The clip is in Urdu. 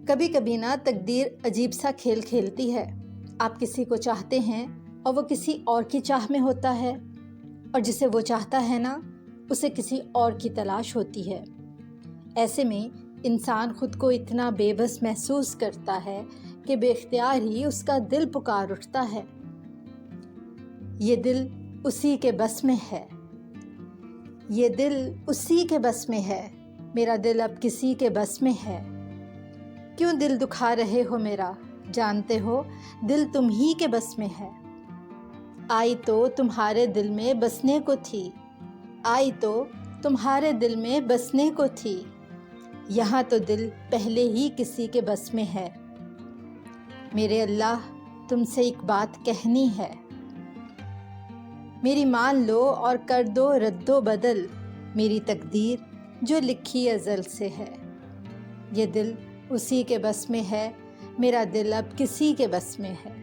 کبھی کبھی نا تقدیر عجیب سا کھیل کھیلتی ہے۔ آپ کسی کو چاہتے ہیں اور وہ کسی اور کی چاہ میں ہوتا ہے، اور جسے وہ چاہتا ہے نا اسے کسی اور کی تلاش ہوتی ہے۔ ایسے میں انسان خود کو اتنا بے بس محسوس کرتا ہے کہ بے اختیار ہی اس کا دل پکار اٹھتا ہے۔ یہ دل اسی کے بس میں ہے، یہ دل اسی کے بس میں ہے، میرا دل اب کسی کے بس میں ہے۔ کیوں دل دکھا رہے ہو میرا، جانتے ہو دل تم ہی کے بس میں ہے۔ آئی تو تمہارے دل میں بسنے کو تھی، آئی تو تمہارے دل میں بسنے کو تھی، یہاں تو دل پہلے ہی کسی کے بس میں ہے۔ میرے اللہ تم سے ایک بات کہنی ہے، میری مان لو اور کر دو رد و بدل، میری تقدیر جو لکھی ازل سے ہے۔ یہ دل اسی کے بس میں ہے، میرا دل اب کسی کے بس میں ہے۔